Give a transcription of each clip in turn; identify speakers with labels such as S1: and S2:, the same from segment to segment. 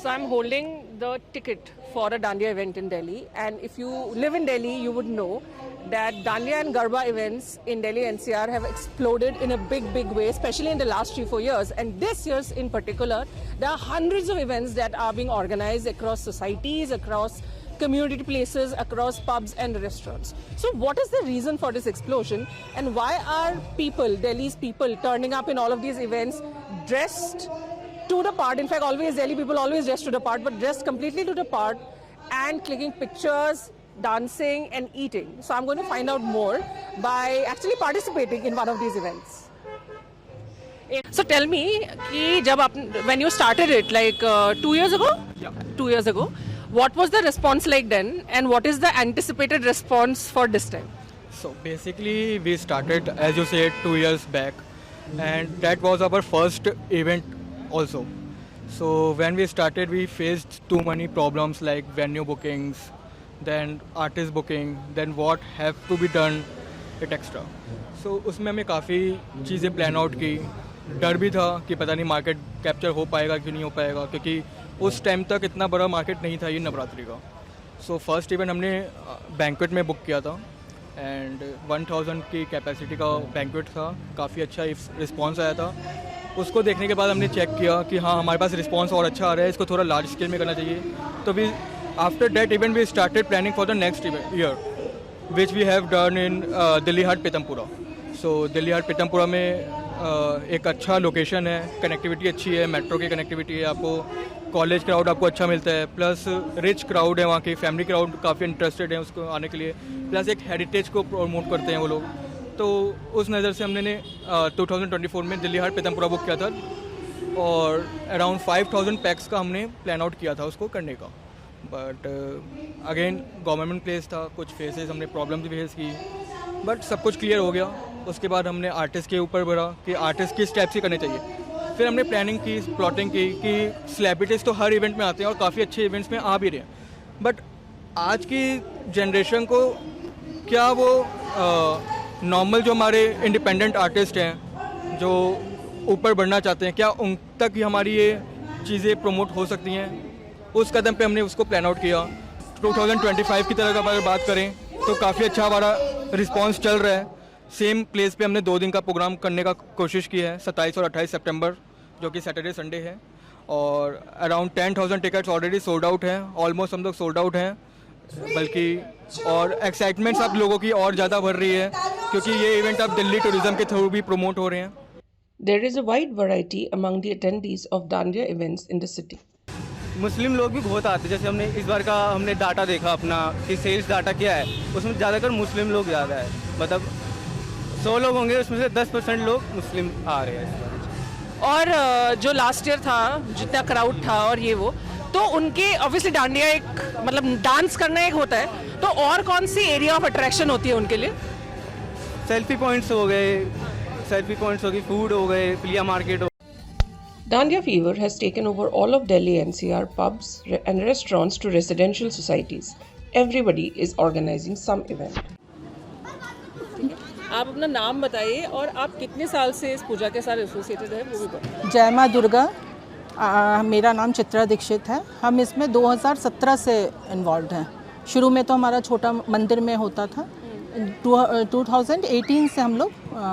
S1: So I'm holding the ticket for a Dandiya event in Delhi, and if you live in Delhi, you would know that Dandiya and Garba events in Delhi NCR have exploded in a big way, especially in the last 3-4 years. And this year's in particular, there are hundreds of events that are being organized across societies, across community places, across pubs and restaurants. So what is the reason for this explosion, and why are people, Delhi's people, turning up in all of these events dressed to the part? In fact, always Delhi people always dress to the part, but dressed completely to the part and clicking pictures, dancing and eating. So I'm going to find out more by actually participating in one of these events. So tell me, when you started it, like 2 years ago?
S2: Yeah.
S1: 2 years ago. What was the response like then, and what is the anticipated response for this time?
S2: So basically we started, as you said, 2 years back, and that was our first event also. So when we started, we faced too many problems like venue bookings, then artist booking, then what have to be done it extra. So उसमें हमें काफ़ी चीज़ें plan out की. डर भी था कि पता नहीं मार्केट कैप्चर हो पाएगा कि नहीं हो पाएगा, क्योंकि उस टाइम तक इतना बड़ा मार्केट नहीं था ये नवरात्रि का. सो फर्स्ट इवेंट हमने बैंक्वेट में बुक किया था, एंड 1000 की कैपेसिटी का बैंक्वेट था. काफ़ी अच्छा रिस्पॉन्स आया था. उसको देखने के बाद हमने चेक किया कि हाँ, हमारे पास रिस्पॉन्स और अच्छा आ रहा है, इसको थोड़ा लार्ज स्केल में करना चाहिए. तो we after that event we started planning for the next year, which we have done in Delhi Haat Pitampura. So Delhi Haat Pitampura में एक अच्छा लोकेशन है, कनेक्टिविटी अच्छी है, मेट्रो की कनेक्टिविटी है, आपको कॉलेज क्राउड आपको अच्छा मिलता है, प्लस रिच क्राउड है वहाँ की, फैमिली क्राउड काफ़ी इंटरेस्टेड है उसको आने के लिए, प्लस एक हेरिटेज को प्रमोट करते हैं वो लोग. तो उस नज़र से हमने 2024 में दिल्ली हाट पीतमपुरा बुक किया था, और अराउंड 5000 पैक्स का हमने प्लान आउट किया था उसको करने का. बट अगेन गवर्नमेंट प्लेस था, कुछ फेसेस हमने प्रॉब्लम्स भी फेस की, बट सब कुछ क्लियर हो गया. उसके बाद हमने आर्टिस्ट के ऊपर बढ़ा कि आर्टिस्ट किस टाइप से करने चाहिए. फिर हमने प्लानिंग की, प्लॉटिंग की कि सेलिब्रिटीज़ तो हर इवेंट में आते हैं और काफ़ी अच्छे इवेंट्स में आ भी रहे हैं, बट आज की जनरेशन को क्या वो नॉर्मल जो हमारे इंडिपेंडेंट आर्टिस्ट हैं जो ऊपर बढ़ना चाहते हैं, क्या उन तक ही हमारी ये चीज़ें प्रमोट हो सकती हैं? उस कदम पे हमने उसको प्लान आउट किया. 2025 की तरह अगर बात करें तो काफ़ी अच्छा हमारा रिस्पांस चल रहा है. सेम प्लेस पे हमने 2 दिन का प्रोग्राम करने का कोशिश की है, 27 और 28 सितंबर, जो कि सैटरडे संडे है, और around 10,000 tickets already sold out हैं. ऑलमोस्ट हम लोग सोल्ड आउट हैं, बल्कि और एक्साइटमेंट्स आप लोगों की और ज़्यादा बढ़ रही है, क्योंकि ये इवेंट अब दिल्ली टूरिज्म के थ्रू भी प्रमोट हो रहे हैं.
S1: There is a wide variety among the attendees of Dandiya events in the city.
S3: मुस्लिम लोग भी बहुत आते हैं. जैसे हमने इस बार का हमने डाटा देखा अपना कि सेल्स डाटा क्या है, उसमें ज़्यादातर मुस्लिम लोग ज़्यादा है. मतलब 100 लोग होंगे, उसमें से 10% लोग मुस्लिम आ रहे हैं.
S1: और जो लास्ट ईयर था, जितना क्राउड था और ये वो, तो उनके ऑब्वियसली डांडिया एक मतलब डांस करना एक होता है, तो और कौन सी एरिया ऑफ अट्रैक्शन होती है उनके लिए?
S3: सेल्फी पॉइंट्स हो गए, फूड हो गए, फ्लिया मार्केट हो.
S1: Dandiya fever has taken over all of Delhi NCR pubs and restaurants to residential societies. Everybody is organizing some event. आप अपना नाम बताइए और आप कितने साल से इस पूजा के साथ एसोसिएटेड है वो भी बताइए.
S4: जय माँ दुर्गा. मेरा नाम चित्रा दीक्षित है. हम इसमें 2017 से इन्वॉल्व हैं. शुरू में तो हमारा छोटा मंदिर में होता था. 2018 से हम लोग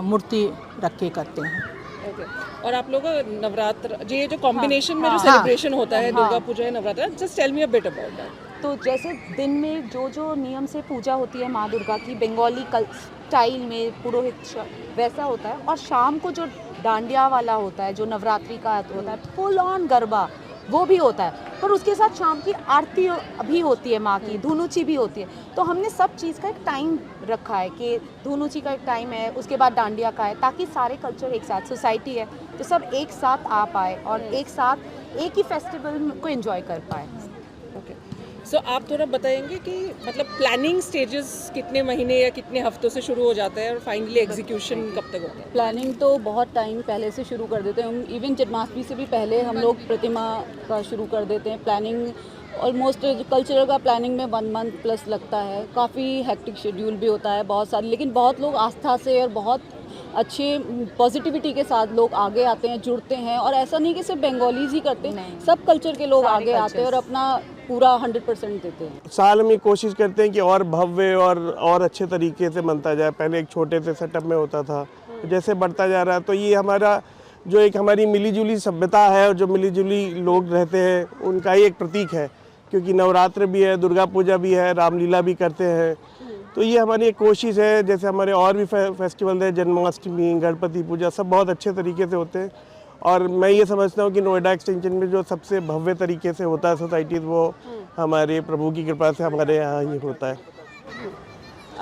S4: मूर्ति रख के करते हैं.
S1: Okay. और आप लोग नवरात्र ये जो कॉम्बिनेशन में जो सेलिब्रेशन होता है, दुर्गा पूजा या Navratra, just tell me a bit about that.
S5: तो जैसे दिन में जो नियम से पूजा होती है माँ दुर्गा की बंगाली स्टाइल में पुरोहित वैसा होता है, और शाम को जो डांडिया वाला होता है, जो नवरात्रि का होता है, फुल ऑन गरबा वो भी होता है, पर उसके साथ शाम की आरती भी होती है माँ की, धुनुची भी होती है. तो हमने सब चीज़ का एक टाइम रखा है कि धुनुची का एक टाइम है, उसके बाद डांडिया का है, ताकि सारे कल्चर एक साथ, सोसाइटी है तो सब एक साथ आ पाए और एक साथ एक ही फेस्टिवल को एंजॉय कर पाए.
S1: ओके. सो आप थोड़ा बताएंगे कि मतलब प्लानिंग स्टेजेस कितने महीने या कितने हफ्तों से शुरू हो जाता है और फाइनली एग्जीक्यूशन कब तक होता है?
S6: प्लानिंग तो बहुत टाइम पहले से शुरू कर देते हैं हम. इवन जन्माष्टमी से भी पहले हम लोग प्रतिमा का शुरू कर देते हैं. प्लानिंग ऑलमोस्ट कल्चरल का प्लानिंग में 1 मंथ प्लस लगता है. काफ़ी हेक्टिक शेड्यूल भी होता है बहुत सारी, लेकिन बहुत लोग आस्था से और बहुत अच्छे पॉजिटिविटी के साथ लोग आगे आते हैं, जुड़ते हैं। और ऐसा नहीं कि सिर्फ बंगालीज ही करते हैं, सब कल्चर के लोग आगे आते हैं और अपना पूरा 100% देते हैं।
S7: साल में कोशिश करते हैं कि और भव्य और अच्छे तरीके से बनता जाए। पहले एक छोटे से सेटअप में होता था, जैसे बढ़ता जा रहा है तो ये हमारा जो एक हमारी मिलीजुली सभ्यता है और जो मिलीजुली लोग रहते हैं उनका ही एक प्रतीक है, क्योंकि नवरात्र भी है, दुर्गा पूजा भी है, रामलीला भी करते हैं। तो ये हमारी एक कोशिश है, जैसे हमारे और भी फेस्टिवल है, जन्माष्टमी, गणपति पूजा, सब बहुत अच्छे तरीके से होते हैं। और मैं ये समझता हूँ कि नोएडा एक्सटेंशन में जो सबसे भव्य तरीके से होता है सोसाइटी, वो हमारे प्रभु की कृपा से हमारे यहाँ ही होता है।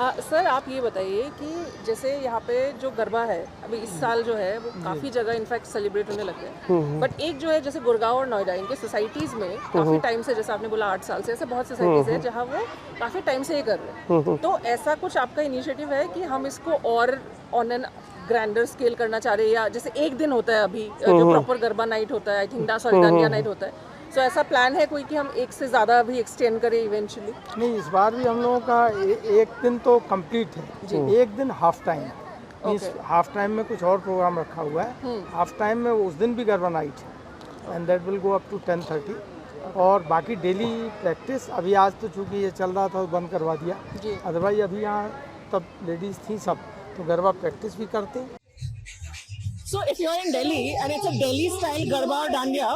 S1: सर आप ये बताइए कि जैसे यहाँ पे जो गरबा है अभी इस साल जो है वो काफ़ी जगह इनफैक्ट सेलिब्रेट होने लगे हैं, बट एक जो है जैसे गुड़गांव और नोएडा इनके सोसाइटीज़ में काफ़ी टाइम से, जैसे आपने बोला 8 साल से, ऐसे बहुत सोसाइटीज़ है जहाँ वो काफ़ी टाइम से ये कर रहे हैं। तो ऐसा कुछ आपका इनिशिएटिव है कि हम इसको और ऑन एन ग्रैंडर स्केल करना चाह रहे हैं, या जैसे एक दिन होता है अभी जो प्रॉपर गरबा नाइट होता है, आई थिंक डांडिया नाइट होता है, सो ऐसा प्लान है कोई कि हम एक से ज़्यादा भी एक्सटेंड करें इवेंचुअली?
S8: नहीं, इस बार भी हम लोगों का एक दिन तो कंप्लीट है, एक दिन half time means half time में कुछ और प्रोग्राम रखा हुआ है। हाफ टाइम में उस दिन भी गरबा नाइट है and that will go up to 10:30। और बाकी डेली प्रैक्टिस अभी आज तो चूँकि ये चल रहा था बंद करवा दिया, अदरवाइज अभी यहाँ तब लेडीज़ थी सब, तो गरबा प्रैक्टिस भी करते।
S9: So if you're in Delhi and it's a Delhi style Garba or Dandiya,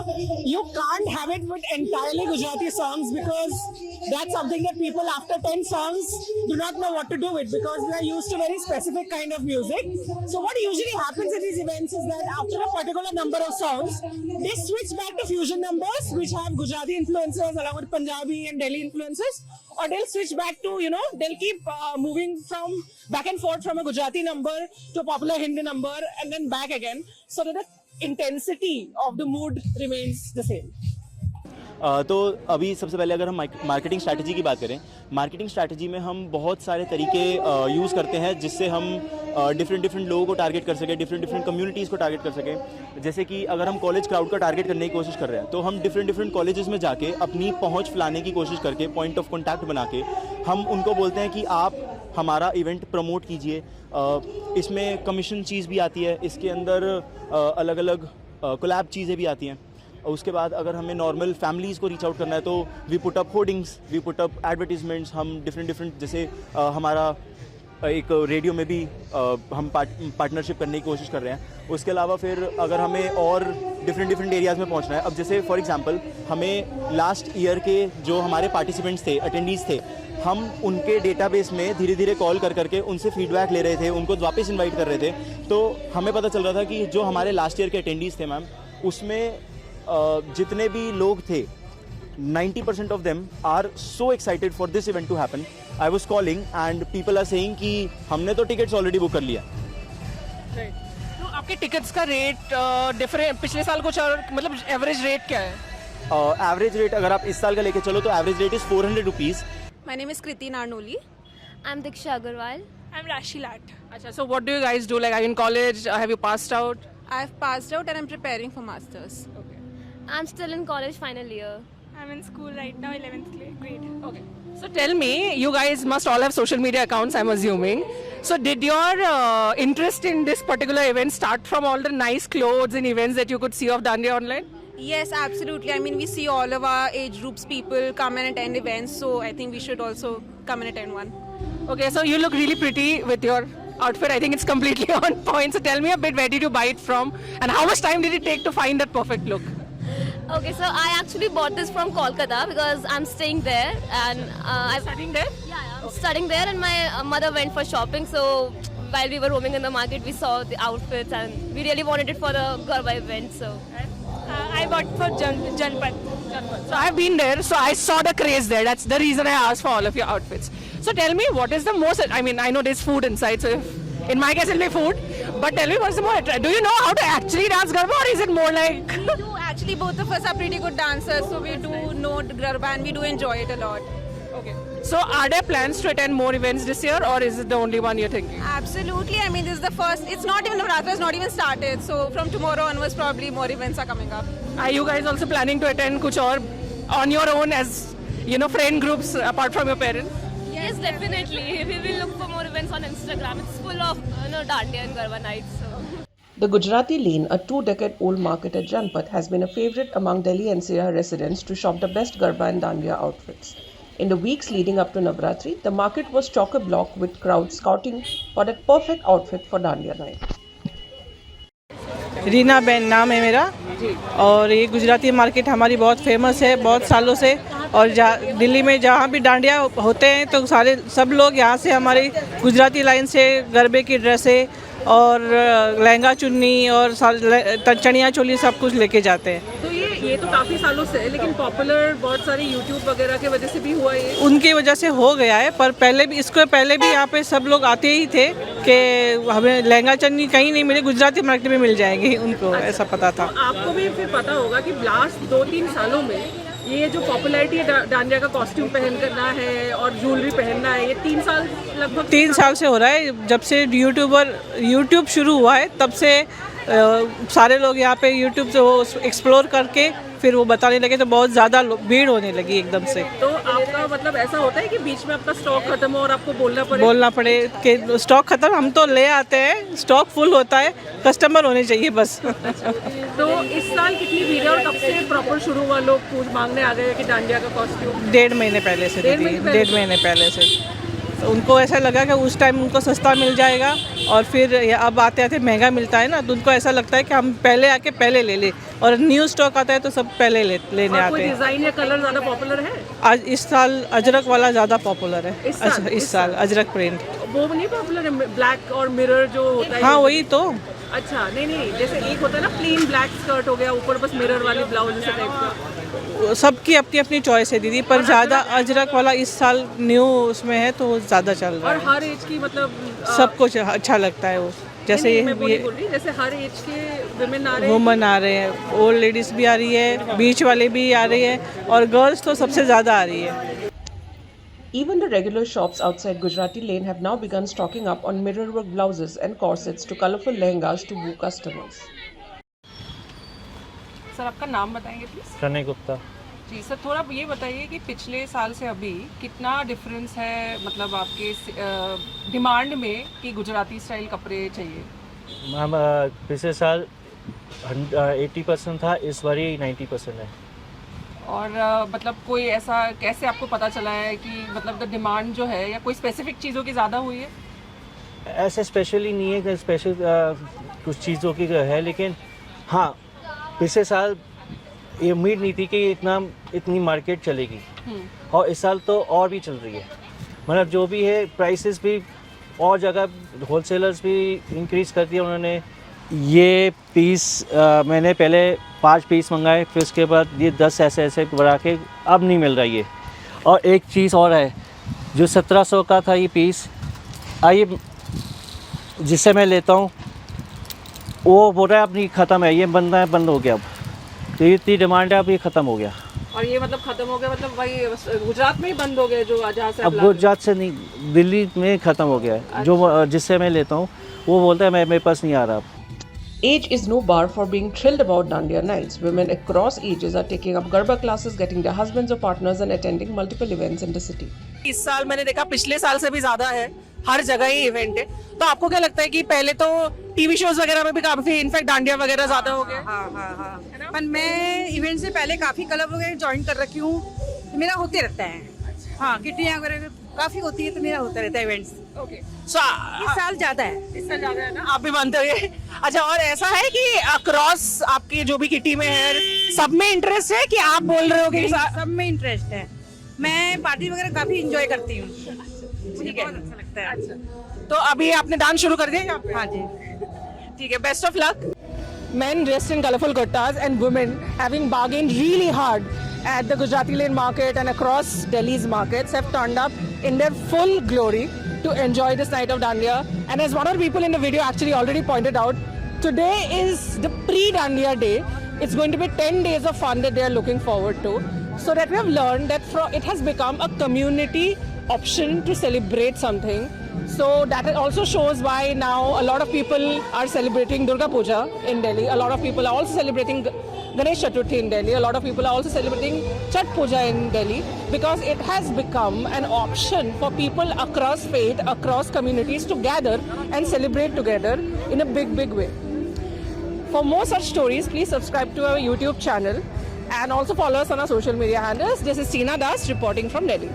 S9: you can't have it with entirely Gujarati songs, because that's something that people after 10 songs do not know what to do with, because they are used to very specific kind of music. So what usually happens in these events is that after a particular number of songs, they switch back to fusion numbers which have Gujarati influences along with Punjabi and Delhi influences, or they'll switch back to, they'll keep moving from back and forth from a Gujarati number to a popular Hindi number and then back again, so that the intensity of the mood remains the same.
S10: तो अभी सबसे पहले अगर हम marketing strategy की बात करें, marketing strategy में हम बहुत सारे तरीके यूज़ करते हैं जिससे हम डिफरेंट लोगों को टारगेट कर सकें, डिफरेंट कम्युनिटीज़ को टारगेट कर सकें। जैसे कि अगर हम कॉलेज क्राउड का टारगेट करने की कोशिश कर रहे हैं तो हम डिफरेंट कॉलेजेस में जाके अपनी पहुंच फैलाने की कोशिश करके, पॉइंट ऑफ कॉन्टैक्ट बना के हम उनको बोलते हैं कि आप हमारा इवेंट प्रमोट कीजिए। इसमें कमीशन चीज़ भी आती है, इसके अंदर अलग अलग कोलैब चीज़ें भी आती हैं। उसके बाद अगर हमें नॉर्मल फैमिलीज़ को रीच आउट करना है तो we put up hoardings, we put up advertisements. हम डिफरेंट जैसे हमारा एक रेडियो में भी हम पार्टनरशिप करने की कोशिश कर रहे हैं। उसके अलावा फिर अगर हमें और डिफरेंट एरियाज़ में पहुंचना है, अब जैसे फॉर एग्जांपल हमें लास्ट ईयर के जो हमारे पार्टिसिपेंट्स थे, अटेंडीज़ थे, हम उनके डेटाबेस में धीरे धीरे कॉल करके उनसे फीडबैक ले रहे थे, उनको वापस इन्वाइट कर रहे थे। तो हमें पता चल रहा था कि जो हमारे लास्ट ईयर के अटेंडीज़ थे मैम, उसमें जितने भी लोग थे 90% of them are so excited for this event to happen. I was calling and people are saying कि हमने तो टिकट्स ऑलरेडी बुक कर लिया।
S1: तो आपके टिकट्स का रेट डिफरेंट पिछले साल कुछ और, मतलब एवरेज रेट क्या है?
S10: एवरेज रेट अगर आप इस साल का लेके चलो तो average rate is 400 rupees.
S11: My name is Kriti Narnoli. I'm Diksha Agarwal. I'm Rashi Lat.
S1: अच्छा, so what do you guys do? Like, are you in college? Have you passed out?
S11: I've passed out and I'm preparing for masters.
S1: Okay.
S11: I'm still in college final year.
S12: I'm in school right now, 11th grade.
S1: Okay. So tell me, you guys must all have social media accounts, I'm assuming. So did your interest in this particular event start from all the nice clothes and events that you could see of Dandiya online?
S11: Yes, absolutely. I mean, we see all of our age groups people come and attend events, so I think we should also come and attend one.
S1: Okay, so you look really pretty with your outfit. I think it's completely on point. So tell me a bit, where did you buy it from? And how much time did it take to find that perfect look?
S11: Okay, so I actually bought this from Kolkata because I'm staying there and I'm
S1: studying there?
S11: Yeah, I'm studying there and my mother went for shopping. So while we were roaming in the market, we saw the outfits and we really wanted it for the Garba event. So
S12: I bought for Janpat.
S1: So I've been there, so I saw the craze there. That's the reason I asked for all of your outfits. So tell me, what is the most, I mean, I know there's food inside, so if, in my case it'll be food, but tell me what's the more, do you know how to actually dance Garba, or is it more like...
S11: we do actually, both of us are pretty good dancers, so we do know Garba and we do enjoy it a lot.
S1: Okay. So are there plans to attend more events this year, or is it the only one you're thinking?
S11: Absolutely. I mean, this is the first, it's not even, Navratri is not even started, so from tomorrow onwards probably more events are coming up.
S1: Are you guys also planning to attend kuch aur on your own as, you know, friend groups apart from your parents?
S11: Yes, definitely. We will look for more events on Instagram. It's full of Dandiya and Garba nights. So.
S1: The Gujarati Lane, a 2-decade-old market at Janpath, has been a favorite among Delhi NCR residents to shop the best Garba and Dandiya outfits. In the weeks leading up to Navratri, the market was chock-a-block with crowds scouting for that perfect outfit for Dandiya night.
S4: Reena Ben नाम है मेरा और ये Gujarati market हमारी बहुत famous है बहुत सालों से। और दिल्ली में जहाँ भी डांडिया होते हैं तो सब लोग यहाँ से हमारी गुजराती लाइन से गरबे की ड्रेसें और लहंगा चुन्नी और चनिया चोली सब कुछ लेके जाते हैं।
S1: तो ये तो काफ़ी सालों से है, लेकिन पॉपुलर बहुत सारे यूट्यूब वगैरह के वजह से भी हुआ ये।
S4: उनकी वजह से हो गया है, पर इसको पहले भी यहाँ पे सब लोग आते ही थे कि हमें लहंगा चन्नी कहीं नहीं मिले, गुजराती मार्केट में मिल जाएंगे, उनको ऐसा पता था।
S1: तो आपको भी फिर पता होगा कि लास्ट 2-3 सालों में ये जो पॉपुलैरिटी है डांडिया का कॉस्ट्यूम पहन करना है और ज्वेलरी पहनना है, ये 3 साल लगभग
S4: 3 साल से हो रहा है। जब से यूट्यूब शुरू हुआ है तब से सारे लोग यहाँ पे यूट्यूब से वो एक्सप्लोर करके फिर वो बताने लगे तो बहुत ज़्यादा भीड़ होने लगी एकदम से।
S1: तो आपका मतलब ऐसा होता है कि बीच में आपका स्टॉक खत्म हो और आपको बोलना पड़े
S4: कि स्टॉक खत्म, हम तो ले आते हैं, स्टॉक फुल होता है, कस्टमर होने चाहिए बस।
S1: तो इस साल कितनी भीड़ है और कब से प्रॉपर शुरू हुआ, लोग मांगने आ गए कि डांडिया का कॉस्ट्यूम?
S4: 1.5 महीने पहले से दीदी, 1.5 महीने पहले से। तो उनको ऐसा लगा कि उस टाइम उनको सस्ता मिल जाएगा और फिर अब आते आते महंगा मिलता है ना, तो उनको ऐसा लगता है कि हम पहले आके पहले ले लें, और न्यू स्टॉक आता है तो सब पहले लेने आते हैं।
S1: डिज़ाइन या कलर ज़्यादा पॉपुलर है?
S4: आज इस साल अजरक वाला ज़्यादा पॉपुलर है। इस साल अजरक प्रिंट
S1: वो नहीं पॉपुलर है, ब्लैक और मिरर जो होता है।
S4: हाँ वही तो।
S1: अच्छा नहीं, जैसे एक होता है ना प्लेन ब्लैक स्कर्ट हो गया, ऊपर बस मिरर वाली ब्लाउज जैसे टाइप का।
S4: सबकी अपनी अपनी चॉइस है दीदी, पर ज़्यादा अजरक वाला इस साल न्यू उसमें है तो ज़्यादा चल रहा है।
S1: और हर एज की मतलब
S4: सबको अच्छा लगता है वो, जैसे
S1: जैसे हर एज के
S4: वुमेन आ रहे हैं, ओल्ड लेडीज़ भी आ रही है, बीच वाले भी आ रही है और गर्ल्स तो सबसे ज़्यादा आ रही है।
S1: Even the regular shops outside Gujarati Lane have now begun stocking up on mirror-work blouses and corsets to colorful lehengas to woo customers. Sir आपका नाम बताएंगे प्लीज?
S13: प्रणय गुप्ता
S1: जी। सर थोड़ा ये बताइए कि पिछले साल से अभी कितना डिफरेंस है मतलब आपके डिमांड में कि गुजराती स्टाइल कपड़े चाहिए?
S13: मैम पिछले साल 80% था, इस बार 90% है।
S1: और मतलब कोई ऐसा कैसे आपको पता चला है कि मतलब द डिमांड जो है या कोई स्पेसिफिक चीज़ों की ज़्यादा हुई है?
S13: ऐसे स्पेशली नहीं है कि स्पेशल कुछ चीज़ों की है, लेकिन हाँ पिछले साल ये उम्मीद नहीं थी कि इतनी मार्केट चलेगी, और इस साल तो और भी चल रही है। मतलब जो भी है प्राइसेस भी और जगह होलसेलर्स भी इंक्रीज़ कर दिया उन्होंने। ये पीस मैंने पहले 5 पीस मंगाए, फिर उसके बाद ये 10 ऐसे बढ़ा के अब नहीं मिल रहा ये। और एक चीज़ और है, जो 1700 का था ये पीस, आइए जिससे मैं लेता हूँ वो बोल रहा है अब नहीं, ख़त्म है, ये बंद हो गया। अब तो इतनी डिमांड है, अब ये ख़त्म हो गया।
S1: और ये मतलब ख़त्म हो गया मतलब भाई गुजरात में ही बंद हो गए जो जहाँ से?
S13: अब गुजरात से नहीं, दिल्ली में ख़त्म हो गया है। अच्छा। जो जिससे मैं लेता हूँ वो बोलता है मेरे पास नहीं आ रहा।
S1: Age is no bar for being thrilled about Dandiya nights. Women across ages are taking up Garba classes, getting their husbands or partners and attending multiple events in the city. इस साल मैंने देखा पिछले साल से भी ज़्यादा है, हर जगह ही इवेंट है। तो आपको क्या लगता है कि पहले तो टीवी शोज वगैरह में भी काफ़ी इनफैक्ट डांडिया वगैरह ज़्यादा हो गया?
S14: हाँ। पर मैं इवेंट से पहले काफ़ी क्लब वगैरह ज्वाइन कर रखी हूँ, तो मेरा होते रहता है। हाँ किट्टियाँ वगैरह काफ़ी होती है तो मेरा होता रहता है इवेंट्स।
S1: ओके।
S14: इस साल ज़्यादा है।
S1: इस साल ज़्यादा है ना, आप भी मानते हो? अच्छा, और ऐसा है कि अक्रॉस आपकी जो भी किटी में है सब में इंटरेस्ट है कि आप बोल रहे हो कि
S14: सब में इंटरेस्ट है? मैं पार्टी वगैरह काफ़ी इंजॉय करती हूँ,
S1: ठीक है,
S14: बहुत अच्छा लगता है।
S1: अच्छा, तो अभी आपने डांस शुरू कर दिया यहाँ पे?
S14: हाँ जी।
S1: ठीक है, best of luck. Men dressed in colorful kurtas and women having bargained really hard at the Gujarati Lane market and across Delhi's markets have turned up in their full glory to enjoy this night of Dandiya. And as one of the people in the video actually already pointed out, today is the pre-Dandiya day. It's going to be 10 days of fun that they are looking forward to. So that we have learned that it has become a community option to celebrate something. So that also shows why now a lot of people are celebrating Durga Puja in Delhi. A lot of people are also celebrating Ganesh Chaturthi in Delhi. A lot of people are also celebrating Chhat Puja in Delhi because it has become an option for people across faith, across communities to gather and celebrate together in a big, big way. For more such stories, please subscribe to our YouTube channel and also follow us on our social media handles. This is Seena Das reporting from Delhi.